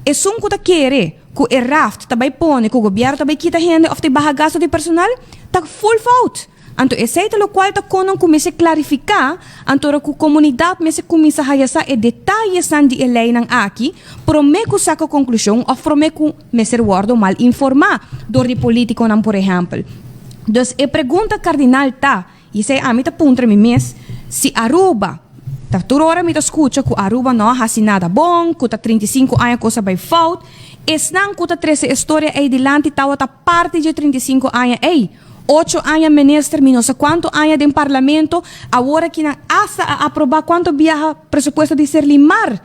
E sum kuta kere, ku e raft, tabay pone, ku gobyerno tabay kita hende of te bahagaso de personal, tak full fout. Anto essaita lo qual ta konon kumisi klarificar, antora ku komunidad mese kumisa hayasa e detalhes san di elei ng aki, prome ku saka conclusão of prome ku meser wardo mal informar door di politico nan, por exemplo. Dus e pergunta cardinal ta, e sei a mita puntra mi mes, si Aruba, ta turora mita escucha ku Aruba no hasi nada bom, ku ta 35 anos cosa by fault, esnan ku ta 13 história e dilante tawa ta parte de 35 anos ei, 8 anos ministro, não sei quanto anos de parlamento, agora que não asa a aprovar quanto viaja presupuesto de ser limar.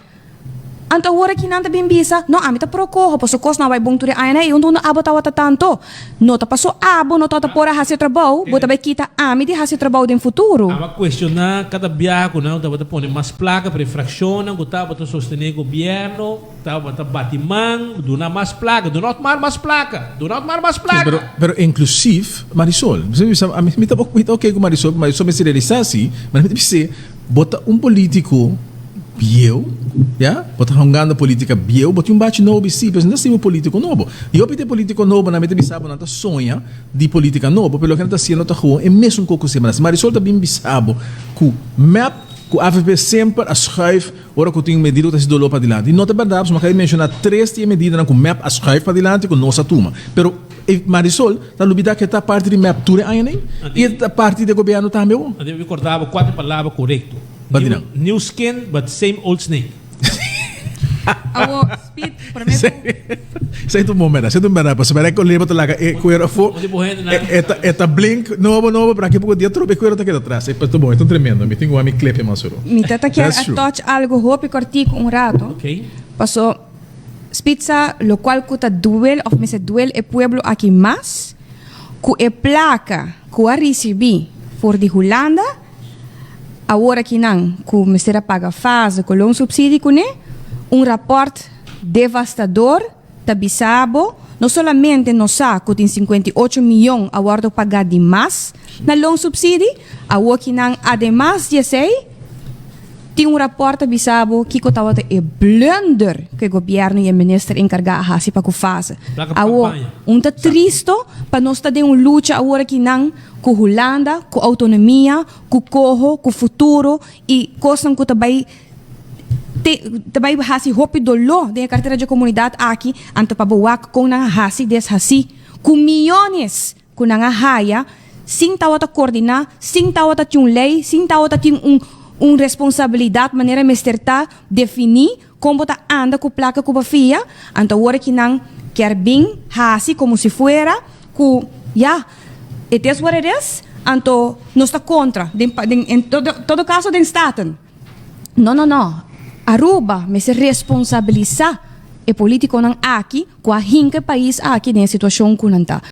Anto agora que não está bem visa, não, a mim está procorro, posso cos não vai bom tudo aí, né? Eu não abo tawa tanto, não tá passou abo, não tá por a fazer trabalho, bota vai kita a mim de fazer trabalho no futuro. Ama questionar cada viaje, não, tá bota pôr mais placa para infração, tá bota sostener governo, tá bota batimang, do na mais placa, do not mar mais placa, do not mar mais placa. Sí, pero inclusive Marisol, a mí me tá ok com Marisol me se realizar assim, mas me dice bota político bieu, ya? Bota hangando política bieu, bota bate novo sim, mas não é político novo. E eu pedi político novo, na mente bisabo não tá sonha de política novo, pelo que não tá sendo tá rua, é mesmo coco semana. Marisol tá bem bisabo, com map, com AVP sempre a schuif, ora que tem medida que se dolou para dilante. E não é verdade, mas quero mencionar 3 medidas com map a schuif para dilante com nossa turma. Pero Marisol, tá lubida que tá parte de map tudo aí, né? E tá parte do governo também. Eu recordava 4 palavras correto. New skin, but same old snake. Awo, speed, prometo. Sei tu momento, sei tu momento, para saber que eu lembro talaga e cuero fo. Eta blink novo para que pouco dia trobe cuero tá aqui atrás. É muito bom, é tão tremendo. Me tenho um clipe mais soro. Me tata quer a touch algo hopi cortico rato. Okay. Passou spitza lo qual cuta duel of me se duel e pueblo aqui mais cu e placa cu a recebi for di Holanda agora que não cu me será paga fase com um subsídio com né rapport devastador da Bissabo não somente no saco tem 58 milhões agora pagar de mais na long subsídio agora que não ademais de sei tem rapport da Bissabo que cotava é blunder que o governo e o ministro encarregado assim para que faça. Agora, tá triste para nós ter luta agora que não com Holanda, com autonomia, com corro, com futuro e coisas que também hasi hopi dolo de carteira de comunidade aqui ante para boa com na hasi des hasi com milhões com na haya sem tawa ta coordenar, sem tawa ta tinha lei, sem tawa ta tinha responsabilidade maneira mesterta definir como tá anda com placa com bafia então agora que não quer bem hasi como se fuera com ya it is what it is então não está contra em todo caso de staten não Aruba me se responsabilizar e político não aqui com a hinke país aqui nessa situação que não tá